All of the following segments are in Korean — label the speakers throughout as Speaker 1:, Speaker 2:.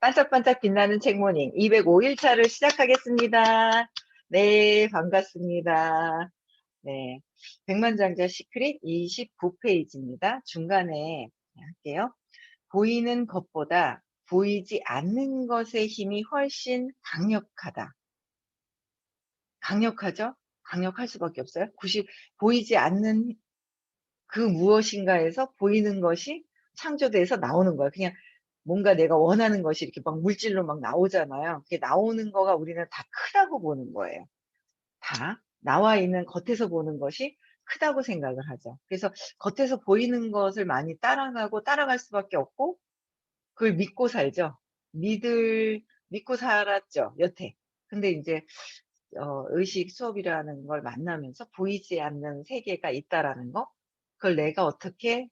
Speaker 1: 반짝반짝 빛나는 책모닝 205일 차를 시작하겠습니다. 네, 반갑습니다. 네, 백만장자 시크릿 29페이지입니다. 중간에 할게요. 보이는 것보다 보이지 않는 것의 힘이 훨씬 강력하다. 강력하죠? 강력할 수밖에 없어요. 보이지 않는 그 무엇인가에서 보이는 것이 창조돼서 나오는 거예요. 그냥 뭔가 내가 원하는 것이 이렇게 막 물질로 막 나오잖아요. 그게 나오는 거가 우리는 다 크다고 보는 거예요. 다 나와 있는 겉에서 보는 것이 크다고 생각을 하죠. 그래서 겉에서 보이는 것을 많이 따라가고 따라갈 수밖에 없고 그걸 믿고 살죠. 믿고 살았죠, 여태. 근데 이제 의식 수업이라는 걸 만나면서 보이지 않는 세계가 있다라는 거, 그걸 내가 어떻게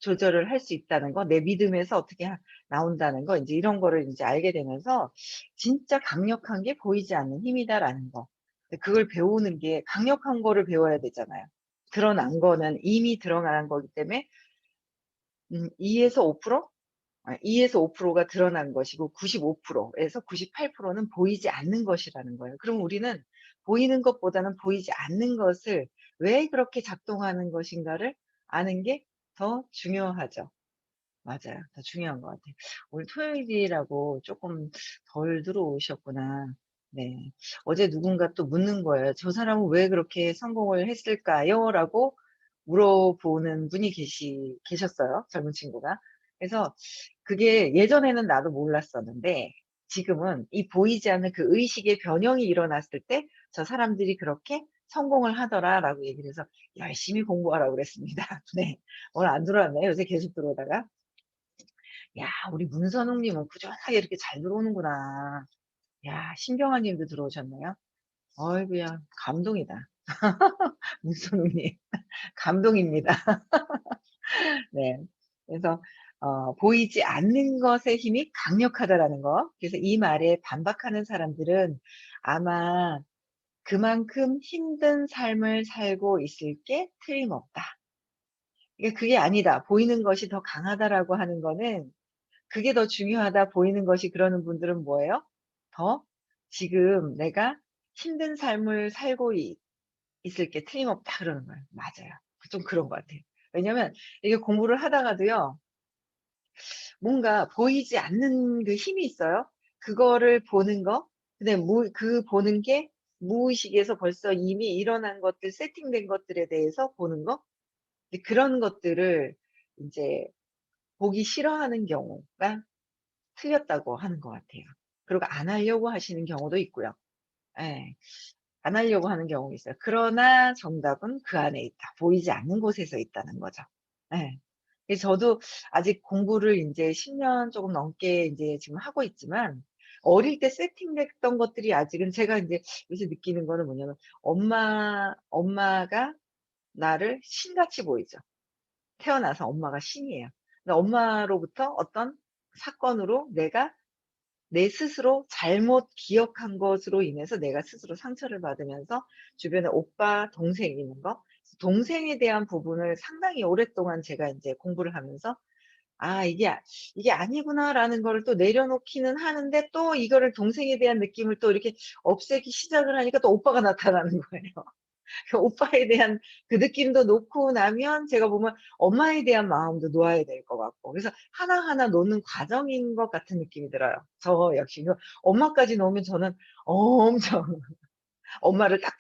Speaker 1: 조절을 할 수 있다는 거, 내 믿음에서 어떻게 나온다는 거, 이제 이런 거를 이제 알게 되면서 진짜 강력한 게 보이지 않는 힘이다라는 거. 그걸 배우는 게 강력한 거를 배워야 되잖아요. 드러난 거는 이미 드러난 거기 때문에 2에서 5%? 2에서 5%가 드러난 것이고 95%에서 98%는 보이지 않는 것이라는 거예요. 그럼 우리는 보이는 것보다는 보이지 않는 것을 왜 그렇게 작동하는 것인가를 아는 게 더 중요하죠. 맞아요. 더 중요한 것 같아요. 오늘 토요일이라고 조금 덜 들어오셨구나. 네. 어제 누군가 또 묻는 거예요. "저 사람은 왜 그렇게 성공을 했을까요?" 라고 물어보는 분이 계셨어요. 젊은 친구가. 그래서 그게 예전에는 나도 몰랐었는데 지금은 이 보이지 않는 그 의식의 변형이 일어났을 때 "저 사람들이 그렇게 성공을 하더라."라고 얘기를 해서 열심히 공부하라고 그랬습니다. 네. 오늘 안 들어왔네요. 요새 계속 들어오다가. 야, 우리 문선웅 님은 꾸준하게 이렇게 잘 들어오는구나. 야, 신경아 님도 들어오셨네요. 어이구야, 감동이다. 문선웅 님, 감동입니다. 네. 그래서 보이지 않는 것의 힘이 강력하다라는 거. 그래서 이 말에 반박하는 사람들은 아마 그만큼 힘든 삶을 살고 있을 게 틀림없다. 그러니까 그게 아니다. 보이는 것이 더 강하다라고 하는 거는 그게 더 중요하다 보이는 것이 그러는 분들은 뭐예요? 더 지금 내가 힘든 삶을 살고 있을 게 틀림없다 그러는 거예요. 맞아요. 좀 그런 것 같아요. 왜냐면 이게 공부를 하다가도요. 뭔가 보이지 않는 그 힘이 있어요. 그거를 보는 거. 근데 그 보는 게 무의식에서 벌써 이미 일어난 것들, 세팅된 것들에 대해서 보는 거. 근데 그런 것들을 이제 보기 싫어하는 경우가 틀렸다고 하는 것 같아요. 그리고 안 하려고 하시는 경우도 있고요. 예. 안 하려고 하는 경우가 있어요. 그러나 정답은 그 안에 있다. 보이지 않는 곳에서 있다는 거죠. 예. 그래서 저도 아직 공부를 인제 10년 조금 넘게 인제 지금 하고 있지만 어릴 때 세팅됐던 것들이 아직은 제가 인제 요새 느끼는 거는 뭐냐면 엄마가 나를 신같이 보이죠. 태어나서 엄마가 신이에요. 근데 엄마로부터 어떤 사건으로 내가 내 스스로 잘못 기억한 것으로 인해서 내가 스스로 상처를 받으면서 주변에 오빠, 동생 있는 거, 동생에 대한 부분을 상당히 오랫동안 제가 인제 공부를 하면서 '아 이게 아니구나.'라는 거를 또 내려놓기는 하는데 또 이거를 동생에 대한 느낌을 또 이렇게 없애기 시작을 하니까 또 오빠가 나타나는 거예요. 그 오빠에 대한 그 느낌도 놓고 나면 제가 보면 엄마에 대한 마음도 놓아야 될 것 같고 그래서 하나하나 놓는 과정인 것 같은 느낌이 들어요. 저 역시. 엄마까지 놓으면 저는 엄청 엄마를 딱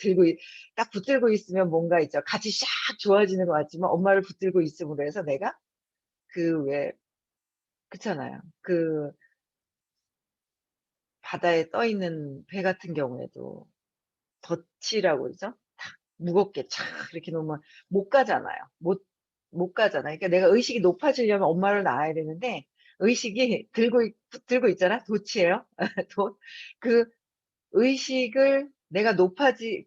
Speaker 1: 붙들고 있으면 뭔가 있죠. 같이 샥 좋아지는 것 같지만 엄마를 붙들고 있음으로 해서 내가 그 왜 그렇잖아요. 그 바다에 떠 있는 배 같은 경우에도 덫이라고 그러죠? 탁 무겁게 촥 이렇게 놓으면 못 가잖아요. 못 가잖아요. 그러니까 내가 의식이 높아지려면 엄마를 낳아야 되는데 의식이 들고 있잖아. 돛이에요. 돛. 그 의식을 내가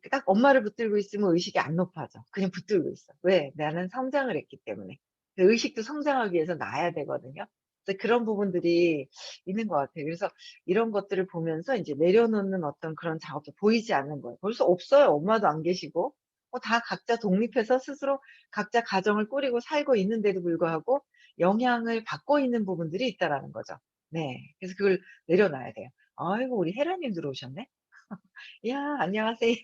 Speaker 1: 딱 엄마를 붙들고 있으면 의식이 안 높아져. 그냥 붙들고 있어. 왜? 나는 성장을 했기 때문에. 그 의식도 성장하기 위해서 낳아야 되거든요. 그래서 그런 부분들이 있는 것 같아요. 그래서 이런 것들을 보면서 인제 내려놓는 어떤 그런 작업도 보이지 않는 거예요. 벌써 없어요. 엄마도 안 계시고. 다 각자 독립해서 스스로 각자 가정을 꾸리고 살고 있는데도 불구하고 영향을 받고 있는 부분들이 있다라는 거죠. 네. 그래서 그걸 내려놔야 돼요. 아이고 우리 헤라님 들어오셨네. 야 안녕하세요.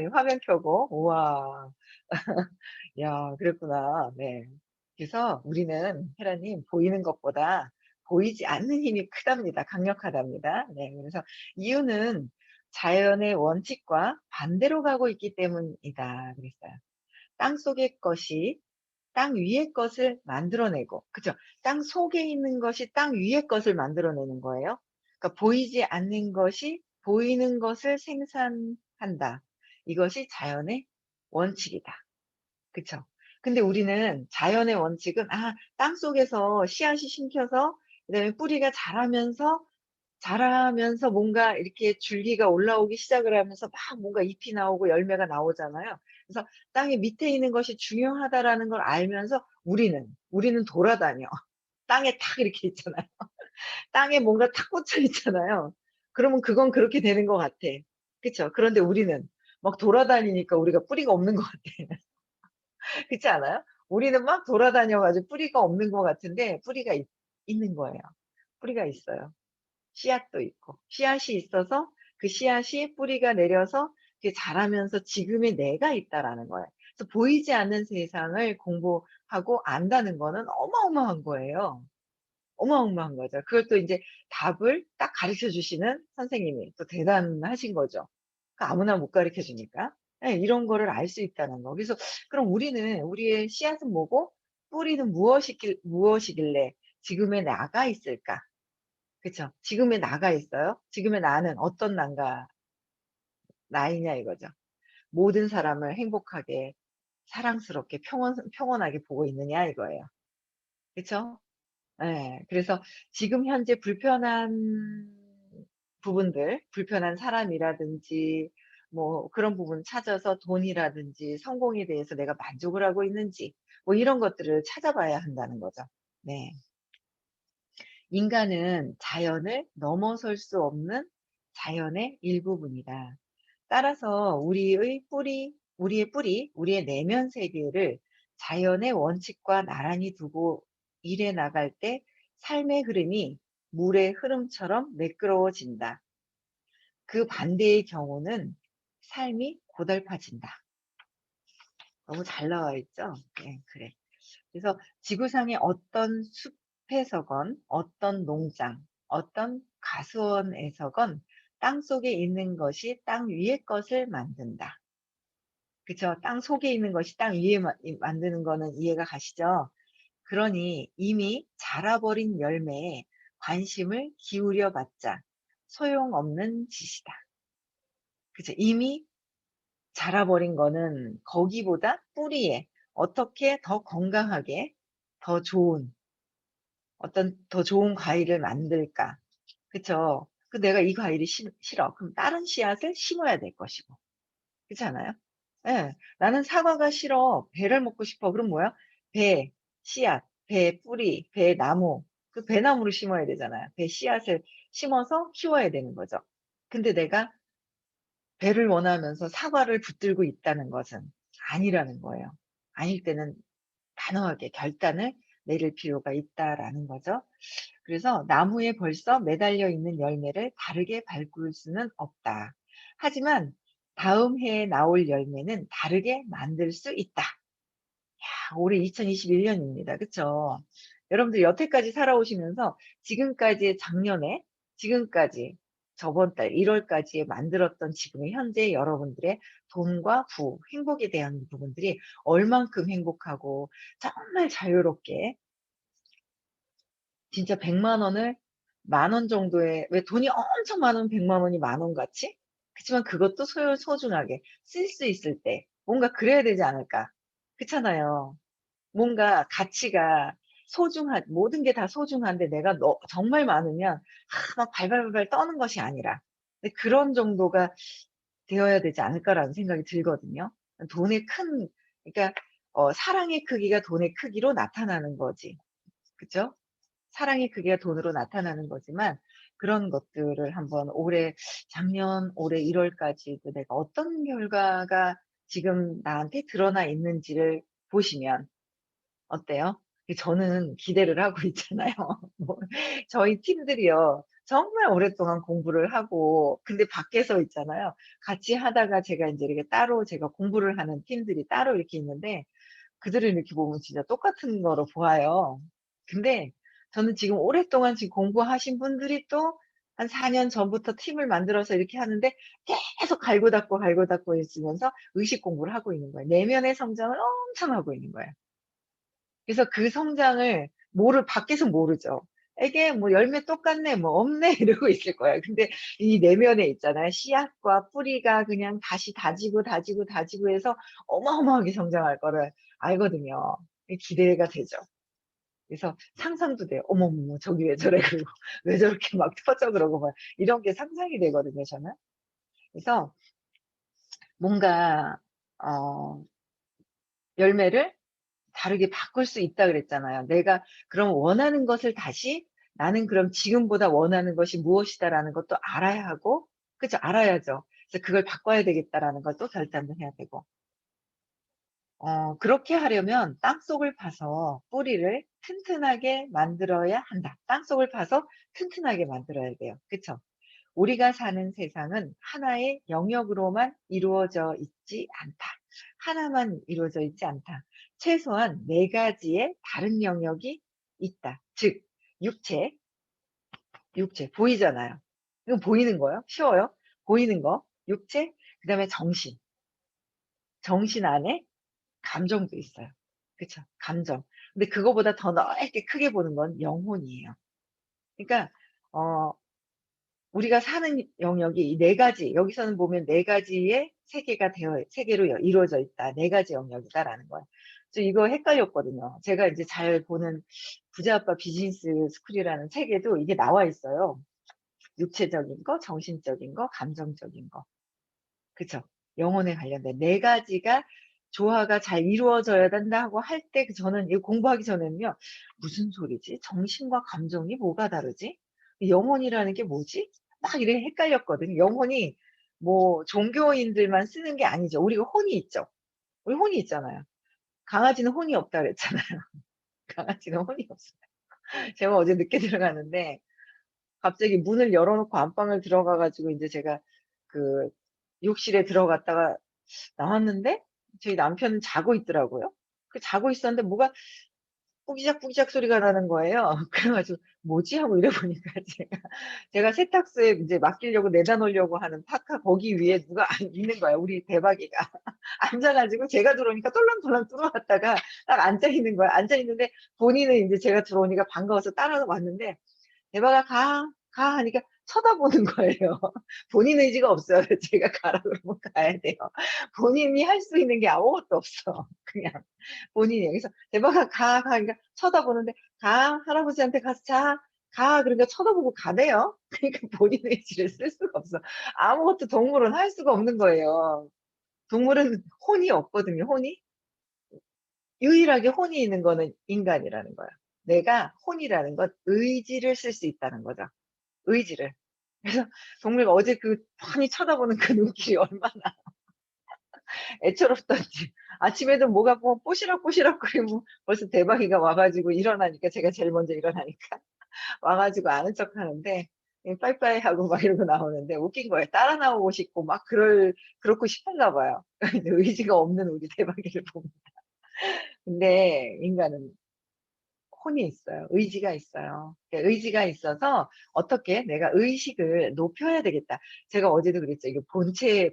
Speaker 1: 예 화면 켜고. 우와. 야 그랬구나. 네. 그래서 우리는 헤라님 보이는 것보다 보이지 않는 힘이 크답니다. 강력하답니다. 네. 그래서 이유는 자연의 원칙과 반대로 가고 있기 때문이다 그랬어요. 땅속의 것이 땅 위의 것을 만들어내고 그죠? 땅 속에 있는 것이 땅 위의 것을 만들어내는 거예요. 그러니까 보이지 않는 것이 보이는 것을 생산한다. 이것이 자연의 원칙이다. 그쵸? 근데 우리는 자연의 원칙은 땅속에서 씨앗이 심겨서 그다음에 뿌리가 자라면서 뭔가 이렇게 줄기가 올라오기 시작을 하면서 막 뭔가 잎이 나오고 열매가 나오잖아요. 그래서 땅의 밑에 있는 것이 중요하다라는 걸 알면서 우리는 돌아다녀. 땅에 탁 이렇게 있잖아요. 땅에 뭔가 탁 꽂혀 있잖아요. 그러면 그건 그렇게 되는 것 같아. 그쵸? 그런데 우리는 막 돌아다니니까 우리가 뿌리가 없는 것 같아. 그렇지 않아요? 우리는 막 돌아다녀 가지고 뿌리가 없는 것 같은데 뿌리가 있는 거예요. 뿌리가 있어요. 씨앗도 있고 씨앗이 있어서 그 씨앗이 뿌리가 내려서 그게 자라면서 지금의 내가 있다라는 거예요. 그래서 보이지 않는 세상을 공부하고 안다는 거는 어마어마한 거예요. 어마어마한 거죠. 그걸 또 인제 답을 딱 가르쳐 주시는 선생님이 또 대단하신 거죠. 그 아무나 못 가르쳐 주니까. 예 이런 거를 알 수 있다는 거. 그래서 그럼 우리의 씨앗은 뭐고 뿌리는 무엇이길래 지금의 나가 있을까? 그쵸. 지금의 나가 있어요. 지금의 나는 어떤 나이냐 이거죠. 모든 사람을 행복하게 사랑스럽게 평온하게 보고 있느냐 이거예요. 그쵸? 예. 그래서 지금 현재 불편한 부분들, 불편한 사람이라든지 뭐 그런 부분 찾아서 돈이라든지 성공에 대해서 내가 만족을 하고 있는지 뭐 이런 것들을 찾아봐야 한다는 거죠. 네. 인간은 자연을 넘어설 수 없는 자연의 일부분이다. 따라서 우리의 내면 세계를 자연의 원칙과 나란히 두고 일해 나갈 때 삶의 흐름이 물의 흐름처럼 매끄러워진다. 그 반대의 경우는 삶이 고달파진다. 너무 잘 나와 있죠? 네, 그래. 그래서 지구상의 어떤 숲에서건 어떤 농장, 어떤 가수원에서건 땅속에 있는 것이 땅 위의 것을 만든다. 그쵸. 땅 속에 있는 것이 땅 위에 만드는 거는 이해가 가시죠? 그러니 이미 자라버린 열매에 관심을 기울여 봤자 소용없는 짓이다. 그죠. 이미 자라버린 거는 거기보다 뿌리에 어떻게 더 건강하게 더 좋은 더 좋은 과일을 만들까? 그쵸. 내가 이 과일이 싫어. 그럼 다른 씨앗을 심어야 될 것이고. 그렇지 않아요? 예. "나는 사과가 싫어. 배를 먹고 싶어." 그럼 뭐야? 배, 씨앗, 배 뿌리, 배 나무. 그 배나무를 심어야 되잖아요. 배 씨앗을 심어서 키워야 되는 거죠. 근데 내가 배를 원하면서 사과를 붙들고 있다는 것은 아니라는 거예요. 아닐 때는 단호하게 결단을 내릴 필요가 있다라는 거죠. 그래서 나무에 벌써 매달려 있는 열매를 다르게 바꿀 수는 없다. 하지만 다음 해에 나올 열매는 다르게 만들 수 있다. 올해 2021 년입니다. 그쵸? 여러분들 여태까지 살아오시면서 지금까지의 작년에 지금까지 저번 달 1 월까지에 만들었던 지금의 현재 여러분들의 돈과 행복에 대한 부분들이 얼만큼 행복하고 정말 자유롭게 진짜 1 0 0 원을 10,000원 정도의 왜 돈이 엄청 많으면 1 0 0 원이 10,000원 같이? 그치만 그것도 소중하게 쓸 수 있을 때 뭔가 그래야 되지 않을까. 그렇잖아요. 뭔가 가치가 모든 게 다 소중한데 내가 정말 많으면 막 발발발발 떠는 것이 아니라 근데 그런 정도가 되어야 되지 않을까라는 생각이 들거든요. 돈의 큰 그러니까 사랑의 크기가 돈의 크기로 나타나는 거지. 그죠? 사랑의 크기가 돈으로 나타나는 거지만 그런 것들을 한번 작년 올해 1 월까지도 내가 어떤 결과가 지금 나한테 드러나 있는지를 보시면 어때요? 저는 기대를 하고 있잖아요. 뭐 저희 팀들이요. 정말 오랫동안 공부를 하고 근데 밖에서 있잖아요. 같이 하다가 제가 인제 이렇게 따로 제가 공부를 하는 팀들이 따로 이렇게 있는데 그들을 이렇게 보면 진짜 똑같은 거로 보아요. 근데 저는 지금 오랫동안 지금 공부하신 분들이 또 한 4년 전부터 팀을 만들어서 이렇게 하는데 계속 갈고 닦고 있으면서 의식 공부를 하고 있는 거예요. 내면의 성장을 엄청 하고 있는 거예요. 그래서 그 성장을 밖에서 모르죠. 이게 뭐 "열매 똑같네." 뭐 "없네." 이러고 있을 거예요. 근데 이 내면에 있잖아요. 씨앗과 뿌리가 그냥 다시 다지고, 다지고, 다지고 해서 어마어마하게 성장할 거를 알거든요. 기대가 되죠. 그래서 상상도 돼요. 어머머머 저기 왜 저래 그러고 왜 저렇게 막 터져 그러고 막 이런 게 상상이 되거든요 저는. 그래서 뭔가 어 열매를 다르게 바꿀 수 있다 그랬잖아요. 내가 그럼 원하는 것을 다시 '나는 그럼 지금보다 원하는 것이 무엇이다.'라는 것도 알아야 하고 그죠? 알아야죠. 그래서 '그걸 바꿔야 되겠다.'라는 걸 또 결단도 해야 되고. 그렇게 하려면 땅속을 파서 뿌리를 튼튼하게 만들어야 한다. 땅속을 파서 튼튼하게 만들어야 돼요. 그쵸? 우리가 사는 세상은 하나의 영역으로만 이루어져 있지 않다. 하나만 이루어져 있지 않다. 최소한 4 가지의 다른 영역이 있다. 즉 육체, 육체 보이잖아요. 이건 보이는 거예요. 쉬워요. 보이는 거, 육체, 그다음에 정신. 정신 안에 감정도 있어요. 그쵸. 감정. 근데 그거보다 더 넓게 크게 보는 건 영혼이에요. 그러니까 어 우리가 사는 영역이 이 4 가지 여기서는 보면 4 가지의 세계가 세계로 이루어져 있다. 4 가지 영역이다라는 거예요. 그래서 이거 헷갈렸거든요. 제가 이제 잘 보는 부자 아빠 비즈니스 스쿨이라는 책에도 이게 나와 있어요. 육체적인 거, 정신적인 거, 감정적인 거. 그쵸. 영혼에 관련된 4 가지가 조화가 잘 이루어져야 된다고 할 때 저는 이거 공부하기 전에는요. '무슨 소리지? 정신과 감정이 뭐가 다르지? 영혼이라는 게 뭐지?' 막 이래 헷갈렸거든요. 영혼이 뭐 종교인들만 쓰는 게 아니죠. 우리가 혼이 있죠. 우리 혼이 있잖아요. 강아지는 혼이 없다 그랬잖아요. 강아지는 혼이 없어요. 제가 어제 늦게 들어갔는데 갑자기 문을 열어 놓고 안방을 들어가 가지고 인제 제가 그 욕실에 들어갔다가 나왔는데 저희 남편은 자고 있더라고요. 자고 있었는데 뭐가 꾸기작꾸기작 소리가 나는 거예요. 그래 가지고 '뭐지?' 하고 이래 보니까 제가 세탁소에 인제 맡기려고 내다 놓으려고 하는 파카 거기 위에 누가 있는 거예요, 우리 대박이가. 앉아 가지고 제가 들어오니까 똘랑똘랑 들어왔다가 딱 앉아 있는 거야. 앉아 있는데 본인은 인제 제가 들어오니까 반가워서 따라 왔는데 "대박아 가. 가." 하니까 쳐다보는 거예요. 본인 의지가 없어요. 제가 가라 그러면 가야 돼요. 본인이 할 수 있는 게 아무것도 없어. 그냥 본인이. 그래서 "대박아 가." 가 그러니까 쳐다보는데 "가. 할아버지한테 가서 자. 가." 그러니까 쳐다보고 가대요. 그러니까 본인 의지를 쓸 수가 없어. 아무것도 동물은 할 수가 없는 거예요. 동물은 혼이 없거든요, 혼이. 유일하게 혼이 있는 거는 인간이라는 거예요. 내가 혼이라는 건 의지를 쓸 수 있다는 거죠. 의지를. 그래서 동물가 어제 그 빤히 쳐다보는 그 눈길이 얼마나 애처롭던지 아침에도 뭐가 뭐 뽀시락뽀시락거리고 벌써 대박이가 와 가지고 일어나니까 제가 제일 먼저 일어나니까 와 가지고 아는 척하는데 예 빠이빠이 하고 막 이러고 나오는데 웃긴 거예요. 따라 나오고 싶고 막 그렇고 싶은가 봐요. 의지가 없는 우리 대박이를 보면. 근데 인간은 혼이 있어요. 의지가 있어요. 의지가 있어서 어떻게 '내가 의식을 높여야 되겠다.' 제가 어제도 그랬죠. 이게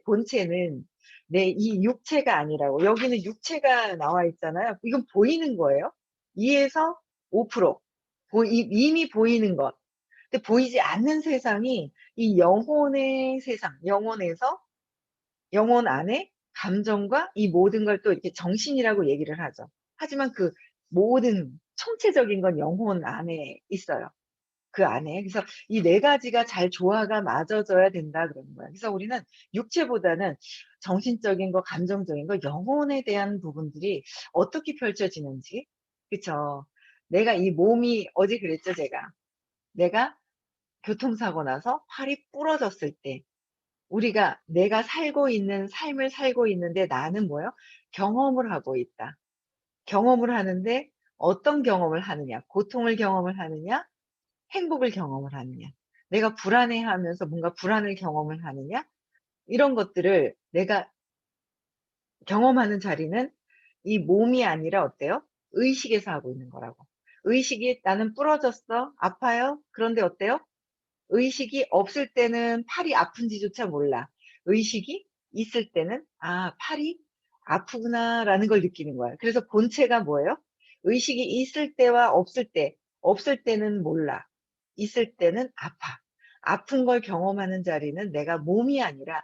Speaker 1: 본체는 내 이 육체가 아니라고. 여기는 육체가 나와 있잖아요. 이건 보이는 거예요. 2 에서 5% 이미 보이는 것. 근데 보이지 않는 세상이 이 영혼의 세상, 영혼에서 영혼 안에 감정과 이 모든 걸 또 이렇게 정신이라고 얘기를 하죠. 하지만 그 모든 총체적인 건 영혼 안에 있어요. 그 안에. 그래서 이 4 가지가 잘 조화가 맞아져야 된다 그러는 거예요. 그래서 우리는 육체보다는 정신적인 거, 감정적인 거, 영혼에 대한 부분들이 어떻게 펼쳐지는지 그쵸. 내가 이 몸이 어제 그랬죠 제가. 내가 교통사고 나서 팔이 부러졌을 때 우리가 내가 살고 있는 삶을 살고 있는데 나는 뭐예요? 경험을 하고 있다. 경험을 하는데 어떤 경험을 하느냐, 고통을 경험을 하느냐, 행복을 경험을 하느냐, 내가 불안해하면서 뭔가 불안을 경험을 하느냐, 이런 것들을 내가 경험하는 자리는 이 몸이 아니라 어때요? 의식에서 하고 있는 거라고. 의식이 나는 부러졌어. 아파요. 그런데 어때요? 의식이 없을 때는 팔이 아픈지조차 몰라. 의식이 있을 때는 '아 팔이 아프구나.'라는 걸 느끼는 거예요. 그래서 본체가 뭐예요? 의식이 있을 때와 없을 때, 없을 때는 몰라. 있을 때는 아파. 아픈 걸 경험하는 자리는 내가 몸이 아니라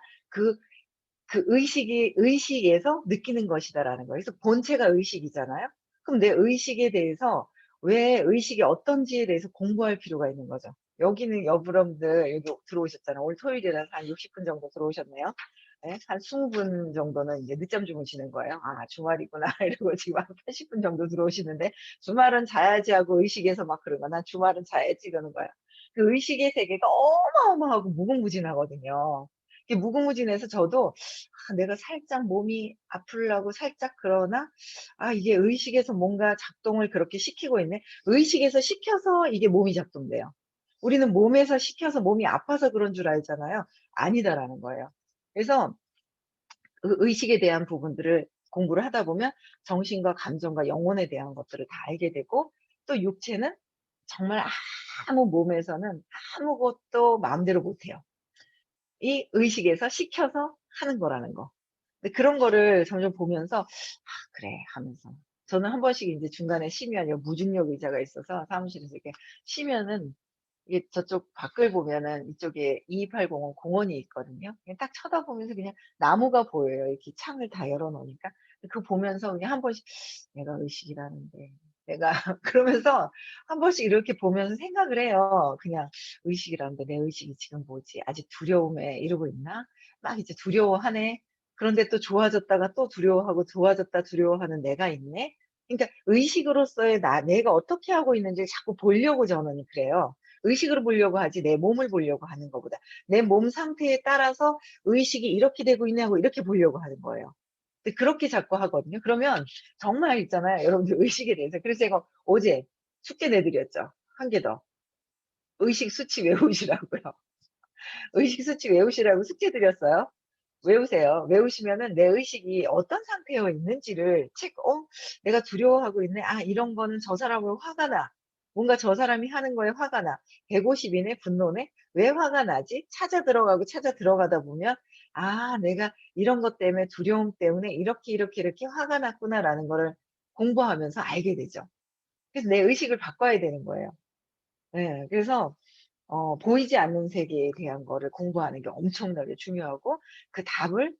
Speaker 1: 그 의식에서 느끼는 것이다라는 거예요. 그래서 본체가 의식이잖아요. 그럼 내 의식에 대해서 왜 의식이 어떤지에 대해서 공부할 필요가 있는 거죠. 여기는 여러분들 여기 들어오셨잖아요. 오늘 토요일이라서 한 60분 정도 들어오셨네요. 예. 한 20분 정도는 이제 늦잠 주무시는 거예요. '아 주말이구나.' 이러고 지금 한 80분 정도 들어오시는데 '주말은 자야지.' 하고 의식에서 막 그러는 거야. '난 주말은 자야지.' 이러는 거야. 그 의식의 세계가 어마어마하고 무궁무진하거든요. 이게 무궁무진해서 저도 내가 살짝 몸이 아프려고 살짝 그러나 이게 의식에서 뭔가 작동을 그렇게 시키고 있네. 의식에서 시켜서 이게 몸이 작동돼요. 우리는 몸에서 시켜서 몸이 아파서 그런 줄 알잖아요. 아니다라는 거예요. 그래서 의식에 대한 부분들을 공부를 하다 보면 정신과 감정과 영혼에 대한 것들을 다 알게 되고, 또 육체는 정말 아무 몸에서는 아무것도 마음대로 못 해요. 이 의식에서 시켜서 하는 거라는 거. 근데 그런 거를 점점 보면서 '아 그래.' 하면서 저는 한 번씩 인제 중간에 쉬면 요 무중력 의자가 있어서 사무실에서 이렇게 쉬면은 이게 저쪽 밖을 보면은 이쪽에 2280은 공원이 있거든요. 그냥 딱 쳐다보면서 그냥 나무가 보여요, 이렇게 창을 다 열어 놓으니까. 그거 보면서 그냥 한 번씩 '내가 의식이라는데 내가' 그러면서 한 번씩 이렇게 보면서 생각을 해요. 그냥 '의식이라는데 내 의식이 지금 뭐지? 아직 두려움에 이러고 있나? 막 이제 두려워하네. 그런데 또 좋아졌다가 또 두려워하고 좋아졌다 두려워하는 내가 있네.' 그러니까 의식으로서의 내가 어떻게 하고 있는지를 자꾸 보려고 저는 그래요. 의식으로 보려고 하지 내 몸을 보려고 하는 것보다 내 몸 상태에 따라서 의식이 이렇게 되고 있네 하고 이렇게 보려고 하는 거예요. 근데 그렇게 자꾸 하거든요. 그러면 정말 있잖아요, 여러분들 의식에 대해서. 그래서 제가 어제 숙제 내드렸죠. 한 개 더. 의식 수치 외우시라고요. 의식 수치 외우시라고 숙제 드렸어요. 외우세요. 외우시면은 내 의식이 어떤 상태에 있는지를 내가 두려워하고 있네. 아 이런 거는 저 사람으로 화가 나. 뭔가 저 사람이 하는 거에 화가 나. 150 이네 분노네. 왜 화가 나지? 찾아 들어가고 찾아 들어가다 보면 '아 내가 이런 것 때문에 두려움 때문에 이렇게, 이렇게, 이렇게 화가 났구나.'라는 거를 공부하면서 알게 되죠. 그래서 내 의식을 바꿔야 되는 거예요. 예. 그래서 보이지 않는 세계에 대한 거를 공부하는 게 엄청나게 중요하고, 그 답을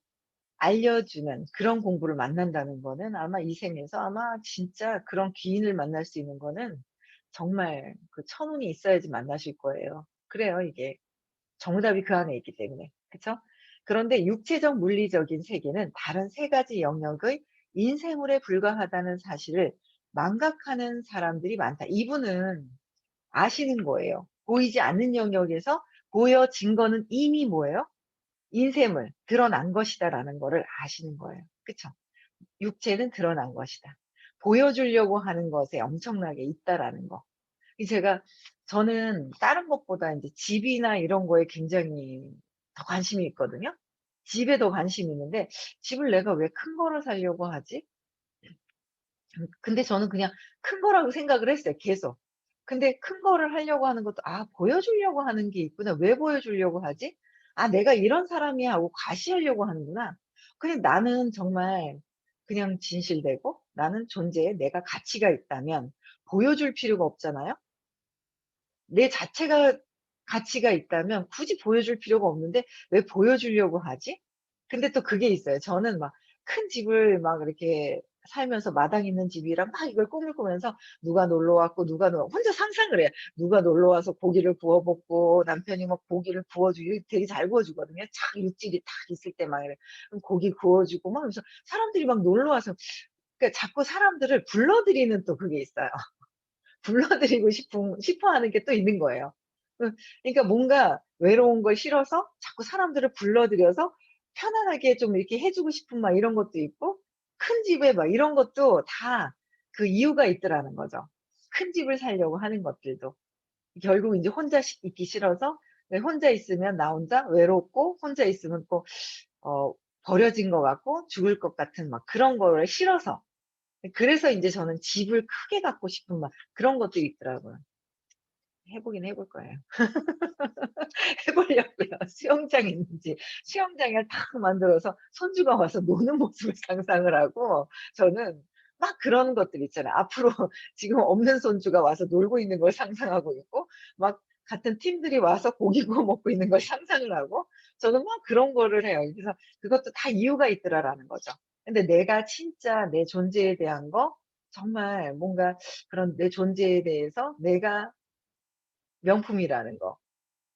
Speaker 1: 알려주는 그런 공부를 만난다는 거는 아마 이 생에서 아마 진짜 그런 귀인을 만날 수 있는 거는 정말 그 천운이 있어야지 만나실 거예요. 그래요, 이게. 정답이 그 안에 있기 때문에. 그쵸? 그런데 육체적 물리적인 세계는 다른 세 가지 영역의 인쇄물에 불과하다는 사실을 망각하는 사람들이 많다. 이분은 아시는 거예요. 보이지 않는 영역에서 보여진 거는 이미 뭐예요? 인쇄물, 드러난 것이다라는 거를 아시는 거예요. 그쵸? 육체는 드러난 것이다. 보여주려고 하는 것에 엄청나게 있다라는 거. 저는 다른 것보다 인제 집이나 이런 거에 굉장히 더 관심이 있거든요. 집에 더 관심이 있는데 '집을 내가 왜 큰 거를 사려고 하지?' 근데 저는 그냥 큰 거라고 생각을 했어요, 계속. 근데 큰 거를 하려고 하는 것도 '아 보여주려고 하는 게 있구나. 왜 보여주려고 하지? 아 내가 이런 사람이야.' 하고 과시하려고 하는구나. 그냥 나는 정말 그냥 진실되고 나는 존재에 내가 가치가 있다면 보여줄 필요가 없잖아요. 내 자체가 가치가 있다면 굳이 보여줄 필요가 없는데 '왜 보여주려고 하지?' 근데 또 그게 있어요. 저는 막 큰 집을 막 이렇게 살면서 마당 있는 집이랑 막 이걸 꿈을 꾸면서 누가 놀러 왔고 혼자 상상을 해요. 누가 놀러 와서 고기를 구워 먹고 남편이 막 고기를 구워 주고 되게 잘 구워 주거든요. 착 육질이 딱 있을 때 막 이래 그럼 고기 구워 주고 막 그러면서 사람들이 막 놀러 와서, 그러니까 자꾸 사람들을 불러들이는 또 그게 있어요. 불러들이고 싶어 하는 게 또 있는 거예요. 그러니까 뭔가 외로운 걸 싫어서 자꾸 사람들을 불러들여서 편안하게 좀 이렇게 해 주고 싶은 막 이런 것도 있고, 큰 집에 막 이런 것도 다 그 이유가 있더라는 거죠. 큰 집을 살려고 하는 것들도. 결국 인제 혼자 있기 싫어서, 왜 혼자 있으면 나 혼자 외롭고 혼자 있으면 또 어 버려진 것 같고 죽을 것 같은 막 그런 거를 싫어서. 그래서 인제 저는 집을 크게 갖고 싶은 막 그런 것들이 있더라고요. 해 보긴 해볼 거예요. 해 보려고요. 수영장이 있는지 수영장을 탁 만들어서 손주가 와서 노는 모습을 상상을 하고, 저는 막 그런 것들 있잖아요. 앞으로 지금 없는 손주가 와서 놀고 있는 걸 상상하고 있고, 막 같은 팀들이 와서 고기 구워 먹고 있는 걸 상상을 하고, 저는 막 그런 거를 해요. 그래서 그것도 다 이유가 있더라라는 거죠. 근데 내가 진짜 내 존재에 대한 거, 정말 뭔가 그런 내 존재에 대해서 내가 명품이라는 거.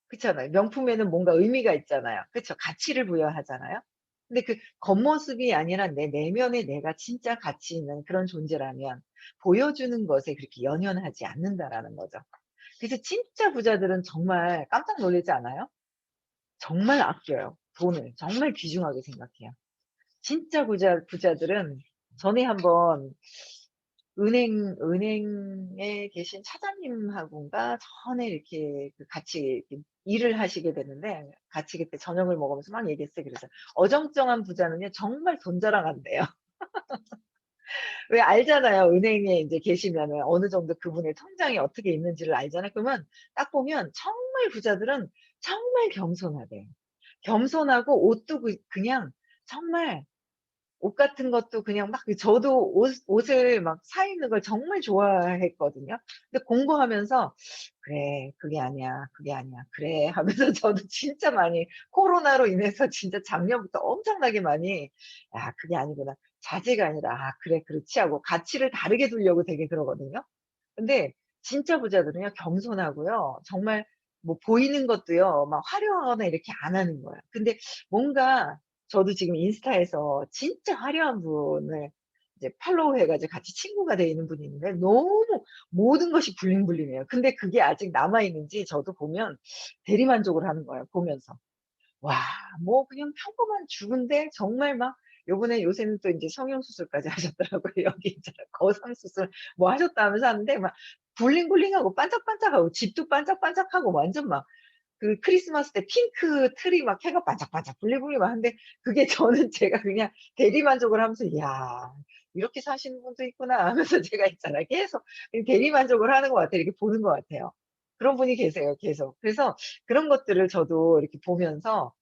Speaker 1: 그렇잖아요. 명품에는 뭔가 의미가 있잖아요. 그쵸? 가치를 부여하잖아요. 근데 그 겉모습이 아니라 내 내면에 내가 진짜 가치 있는 그런 존재라면 보여주는 것에 그렇게 연연하지 않는다라는 거죠. 그래서 진짜 부자들은 정말 깜짝 놀라지 않아요? 정말 아껴요. 돈을. 정말 귀중하게 생각해요. 진짜 부자들은, 전에 한번 은행에 계신 차장님하고인가 전에 이렇게 그 같이 이렇게 일을 하시게 됐는데, 같이 그때 저녁을 먹으면서 막 얘기했어요. 그래서 어정쩡한 부자는요 정말 돈 자랑한대요. 왜 알잖아요. 은행에 인제 계시면은 어느 정도 그분의 통장이 어떻게 있는지를 알잖아요. 그러면 딱 보면 정말 부자들은 정말 겸손하대요. 겸손하고 옷도 그냥 정말 옷 같은 것도 그냥 막, 저도 옷을 막 사 입는 걸 정말 좋아했거든요. 근데 공부하면서 '그래. 그게 아니야. 그게 아니야. 그래.' 하면서 저도 진짜 많이 코로나로 인해서 진짜 작년부터 엄청나게 많이 '야 그게 아니구나. 자제가 아니라 아 그래 그렇지.' 하고 가치를 다르게 두려고 되게 그러거든요. 근데 진짜 부자들은요 겸손하고요. 정말 뭐 보이는 것도요 막 화려하거나 이렇게 안 하는 거예요. 근데 뭔가 저도 지금 인스타에서 진짜 화려한 분을 이제 팔로우 해 가지고 같이 친구가 돼 있는 분이 있는데, 너무 모든 것이 블링블링해요. 근데 그게 아직 남아 있는지 저도 보면 대리만족을 하는 거예요, 보면서. 와, 뭐 그냥 평범한 주부인데 정말 막 요새는 또 인제 성형수술까지 하셨더라고요. 여기 있잖아요. 거상수술 뭐 하셨다면서 하는데 막 블링블링하고 반짝반짝하고 집도 반짝반짝하고 완전 막 그 크리스마스 때 핑크 트리 막 해가 반짝반짝 블링블링 막 하는데, 그게 저는 제가 그냥 대리만족을 하면서 '이야 이렇게 사시는 분도 있구나.' 하면서 제가 있잖아요. 계속 이 대리만족을 하는 것 같아요. 이렇게 보는 것 같아요. 그런 분이 계세요, 계속. 그래서 그런 것들을 저도 이렇게 보면서,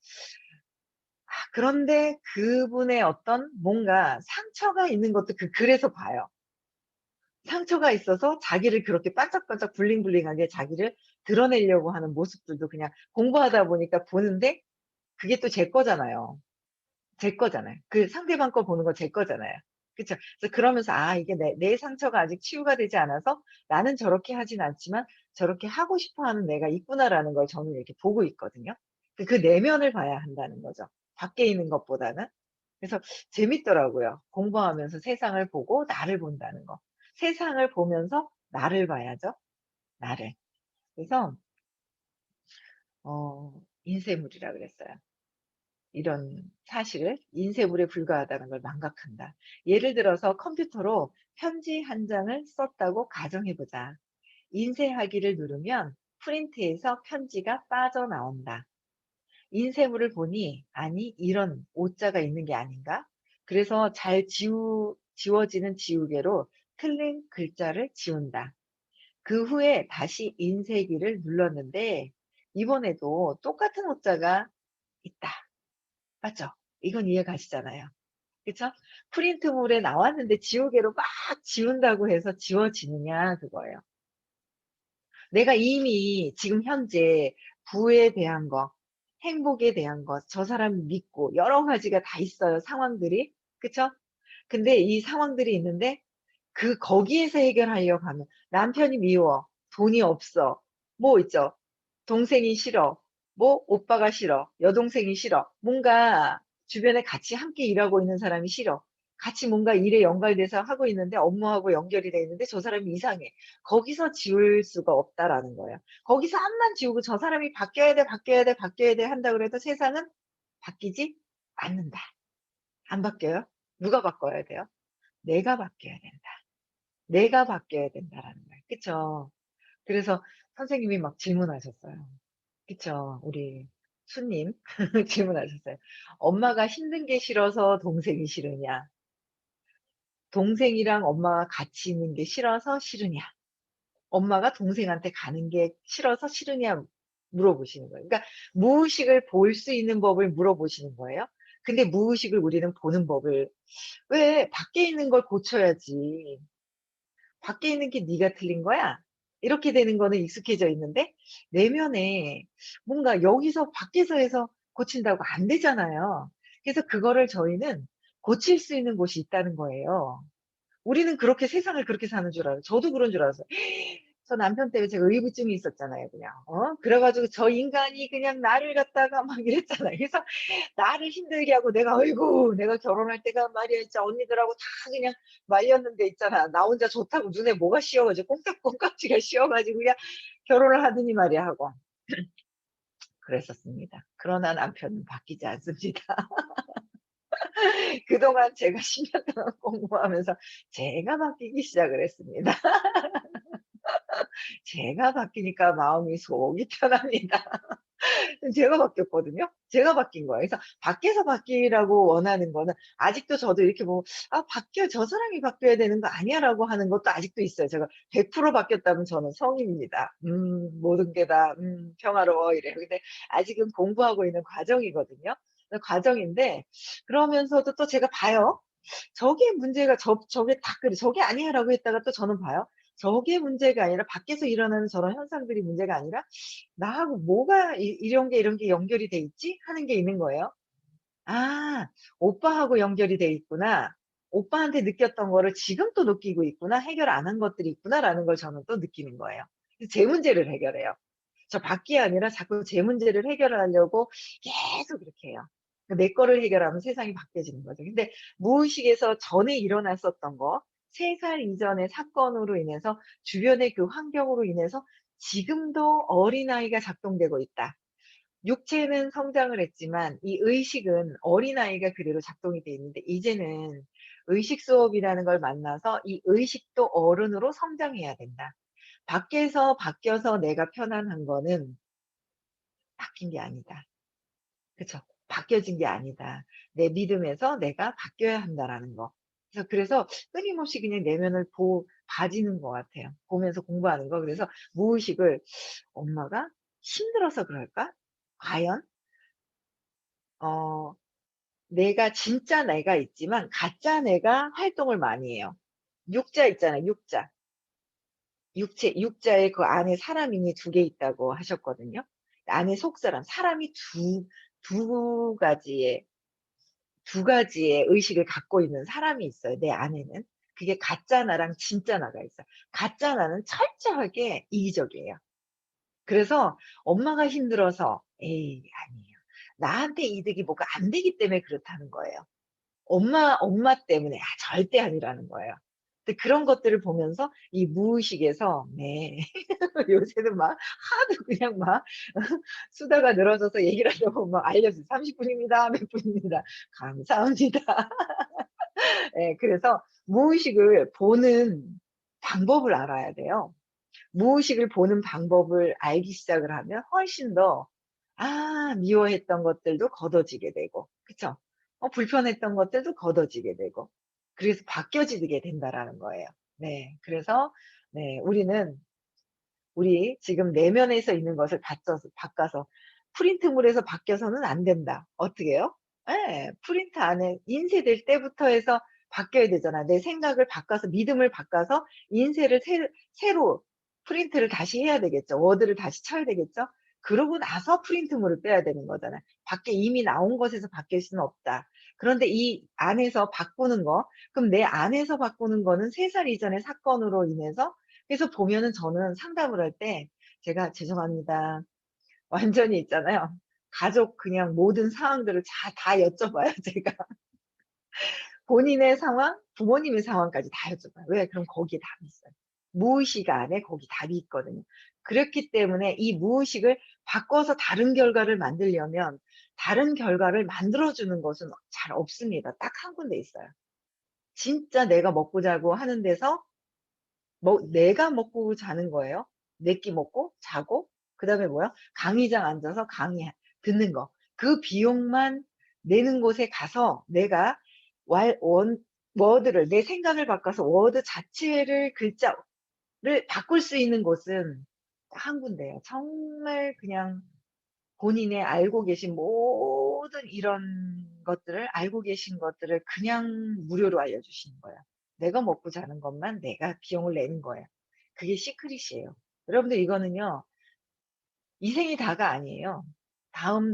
Speaker 1: 그런데 그분의 어떤 뭔가 상처가 있는 것도 그 글에서 봐요. 상처가 있어서 자기를 그렇게 반짝반짝 블링블링하게 자기를 드러내려고 하는 모습들도 그냥 공부하다 보니까 보는데, 그게 또 제 거잖아요. 제 거잖아요. 그 상대방 거 보는 거 제 거잖아요. 그쵸? 그래서 그러면서 '아 이게 내 상처가 아직 치유가 되지 않아서 나는 저렇게 하진 않지만 저렇게 하고 싶어 하는 내가 있구나.'라는 걸 저는 이렇게 보고 있거든요. 그 내면을 봐야 한다는 거죠, 밖에 있는 것보다는. 그래서 재밌더라고요. 공부하면서 세상을 보고 나를 본다는 거. 세상을 보면서 나를 봐야죠, 나를. 그래서 인쇄물이라 그랬어요. 이런 사실을 '인쇄물에 불과하다는 걸 망각한다.' 예를 들어서 컴퓨터로 편지 한 장을 썼다고 가정해 보자. 인쇄하기를 누르면 프린트에서 편지가 빠져나온다. 인쇄물을 보니 '아니 이런 오자가 있는 게 아닌가?' 그래서 잘 지워지는 지우개로 틀린 글자를 지운다. 그 후에 다시 인쇄기를 눌렀는데 이번에도 똑같은 오자가 있다. 맞죠? 이건 이해 가시잖아요. 그쵸? 프린트물에 나왔는데 지우개로 막 지운다고 해서 지워지느냐 그거예요. 내가 이미 지금 현재 부에 대한 거, 행복에 대한 것, 저 사람 믿고 여러 가지가 다 있어요, 상황들이. 그쵸? 근데 이 상황들이 있는데 거기에서 해결하려고 하면 남편이 미워, 돈이 없어, 뭐 있죠. 동생이 싫어, 뭐 오빠가 싫어, 여동생이 싫어. 뭔가 주변에 같이 함께 일하고 있는 사람이 싫어. 같이 뭔가 일에 연결돼서 하고 있는데 업무하고 연결이 돼 있는데 저 사람이 이상해. 거기서 지울 수가 없다라는 거예요. 거기서 앞만 지우고 저 사람이 바뀌어야 돼, 바뀌어야 돼, 바뀌어야 돼 한다고 그래도 세상은 바뀌지 않는다. 안 바뀌어요? 누가 바꿔야 돼요? 내가 바뀌어야 된다. 내가 바뀌어야 된다라는 거예요. 그쵸? 그래서 선생님이 막 질문하셨어요. 그쵸? 우리 수님 질문하셨어요. "엄마가 힘든 게 싫어서 동생이 싫으냐? 동생이랑 엄마가 같이 있는 게 싫어서 싫으냐? 엄마가 동생한테 가는 게 싫어서 싫으냐?" 물어보시는 거예요. 그러니까 무의식을 볼 수 있는 법을 물어보시는 거예요. 근데 무의식을 우리는 보는 법을 "왜 밖에 있는 걸 고쳐야지. 밖에 있는 게 네가 틀린 거야." 이렇게 되는 거는 익숙해져 있는데 내면에 뭔가 여기서 밖에서 해서 고친다고 안 되잖아요. 그래서 그거를 저희는 고칠 수 있는 곳이 있다는 거예요. 우리는 그렇게 세상을 그렇게 사는 줄 알아요. 저도 그런 줄 알았어요. 저 남편 때문에 제가 의부증이 있었잖아요 그냥. 그래 가지고 저 인간이 그냥 나를 갖다가 막 이랬잖아요. 그래서 나를 힘들게 하고 내가 아이고 내가 결혼할 때가 말이야 진짜 언니들하고 다 그냥 말렸는데 있잖아. 나 혼자 좋다고 눈에 뭐가 씌어 가지고 콩깍지가 씌어 가지고 그냥 결혼을 하더니 말이야 하고 그랬었습니다. 그러나 남편은 바뀌지 않습니다. 그동안 제가 10년 동안 공부하면서 제가 바뀌기 시작을 했습니다. 제가 바뀌니까 마음이 속이 편합니다. 제가 바뀌었거든요. 제가 바뀐 거예요. 그래서 밖에서 바뀌라고 원하는 거는 아직도 저도 이렇게 뭐 '아 바뀌어. 저 사람이 바뀌어야 되는 거 아니야.'라고 하는 것도 아직도 있어요. 제가 100% 바뀌었다면 저는 성인입니다. 모든 게 다 평화로워 이래요. 근데 아직은 공부하고 있는 과정이거든요. 과정인데 그러면서도 또 제가 봐요. 저게 문제가 저게 다 그래 '저게 아니야.'라고 했다가 또 저는 봐요. 저게 문제가 아니라 밖에서 일어나는 저런 현상들이 문제가 아니라 '나하고 뭐가 이런 게 연결이 돼 있지?' 하는 게 있는 거예요. '아 오빠하고 연결이 돼 있구나. 오빠한테 느꼈던 거를 지금 또 느끼고 있구나. 해결 안 한 것들이 있구나.'라는 걸 저는 또 느끼는 거예요. 그래서 제 문제를 해결해요. 저 밖이 아니라 자꾸 제 문제를 해결하려고 계속 그렇게 해요. 내 거를 해결하면 세상이 바뀌어지는 거죠. 근데 무의식에서 전에 일어났었던 거 3살 이전의 사건으로 인해서 주변의 그 환경으로 인해서 지금도 어린아이가 작동되고 있다. 육체는 성장을 했지만 이 의식은 어린아이가 그대로 작동이 돼 있는데 이제는 의식 수업이라는 걸 만나서 이 의식도 어른으로 성장해야 된다. 밖에서 바뀌어서 내가 편안한 거는 바뀐 게 아니다. 그쵸. 바뀌어진 게 아니다. 내 믿음에서 내가 바뀌어야 한다라는 거. 그래서 끊임없이 그냥 내면을 봐지는 것 같아요. 보면서 공부하는 거. 그래서 무의식을 '엄마가 힘들어서 그럴까? 과연?' 어 내가 진짜 내가 있지만 가짜 내가 활동을 많이 해요. 육자 있잖아요, 육자. 육자에 그 안에 사람이 2개 있다고 하셨거든요. 안에 속사람, 사람이 두 가지의 두 가지의 의식을 갖고 있는 사람이 있어요, 내 안에는. 그게 가짜 나랑 진짜 나가 있어요. 가짜 나는 철저하게 이기적이에요. 그래서 엄마가 힘들어서 에이 아니에요. 나한테 이득이 뭐가 안 되기 때문에 그렇다는 거예요. 엄마 때문에 절대 아니라는 거예요. 근데 그런 것들을 보면서 이 무의식에서 네 요새는 막 하도 그냥 막 수다가 늘어져서 얘기를 하다 보면 막 알려줘요. 30 분입니다. 몇 분입니다. 감사합니다. 예 그래서 무의식을 보는 방법을 알아야 돼요. 무의식을 보는 방법을 알기 시작을 하면 훨씬 더 미워했던 것들도 걷어지게 되고 그쵸? 불편했던 것들도 걷어지게 되고 그래서 바뀌어지게 된다라는 거예요. 네. 그래서 네 우리 지금 내면에서 있는 것을 바꿔서 프린트물에서 바뀌어서는 안 된다. 어떻게요? 예. 프린트 안에 인쇄될 때부터 해서 바뀌어야 되잖아. 내 생각을 바꿔서 믿음을 바꿔서 인쇄를 새로 프린트를 다시 해야 되겠죠. 워드를 다시 쳐야 되겠죠. 그러고 나서 프린트물을 빼야 되는 거잖아요. 밖에 이미 나온 것에서 바뀔 수는 없다. 그런데 이 안에서 바꾸는 거 그럼 내 안에서 바꾸는 거는 3살 이전의 사건으로 인해서 그래서 보면은 저는 상담을 할 때 제가 죄송합니다. 완전히 있잖아요. 가족 그냥 모든 상황들을 다 여쭤봐요 제가. 본인의 상황, 부모님의 상황까지 다 여쭤봐요. 왜? 그럼 거기에 답이 있어요. 무의식 안에 거기 답이 있거든요. 그렇기 때문에 이 무의식을 바꿔서 다른 결과를 만들려면 다른 결과를 만들어 주는 것은 잘 없습니다. 딱 한 군데 있어요. 진짜 내가 먹고 자고 하는 데서 내가 먹고 자는 거예요. 내 끼 먹고 자고 그다음에 뭐야? 강의장 앉아서 강의 듣는 거. 그 비용만 내는 곳에 가서 내가 워드를 내 생각을 바꿔서 워드 자체를 글자를 바꿀 수 있는 곳은 딱 한 군데예요. 정말 그냥 본인의 알고 계신 모든 이런 것들을 알고 계신 것들을 그냥 무료로 알려주시는 거예요. 내가 먹고 자는 것만 내가 비용을 내는 거예요. 그게 시크릿이에요. 여러분들 이거는요. 이생이 다가 아니에요. 다음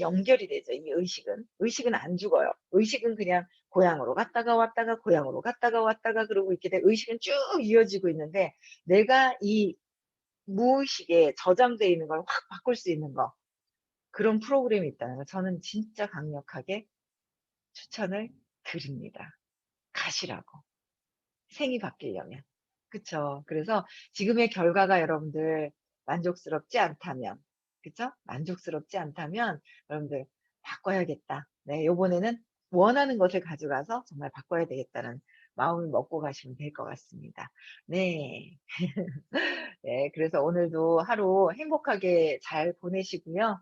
Speaker 1: 연결이 되죠. 이 의식은. 의식은 안 죽어요. 의식은 그냥 고향으로 갔다가 왔다가 고향으로 갔다가 왔다가 그러고 있게 돼. 의식은 쭉 이어지고 있는데 내가 이 무의식에 저장되어 있는 걸 확 바꿀 수 있는 거. 그런 프로그램이 있다는 거 저는 진짜 강력하게 추천을 드립니다. 가시라고. 생이 바뀌려면. 그쵸? 그래서 지금의 결과가 여러분들 만족스럽지 않다면, 그쵸? 만족스럽지 않다면 여러분들 바꿔야겠다. 네, 요번에는 원하는 것을 가져가서 정말 바꿔야 되겠다는 마음을 먹고 가시면 될 것 같습니다. 네. 네, 그래서 오늘도 하루 행복하게 잘 보내시고요.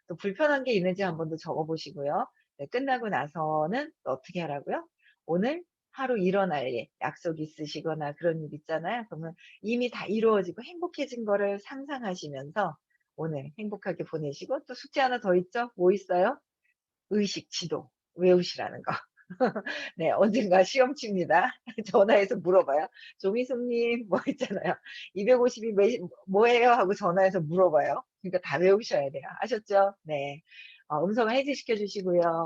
Speaker 1: 또 불편한 게 있는지 한번 더 적어보시고요. 네, 끝나고 나서는 또 어떻게 하라고요? 오늘 하루 일어날 일, 약속 있으시거나 그런 일 있잖아요. 그러면 이미 다 이루어지고 행복해진 거를 상상하시면서 오늘 행복하게 보내시고 또 숙제 하나 더 있죠? 뭐 있어요? 의식 지도 외우시라는 거. 네, 언젠가 시험 칩니다. 전화해서 물어봐요. 조미숙님, 뭐 있잖아요. 250이 뭐예요? 하고 전화해서 물어봐요. 그러니까 다 외우셔야 돼요. 아셨죠? 네. 음성 해지시켜 주시고요.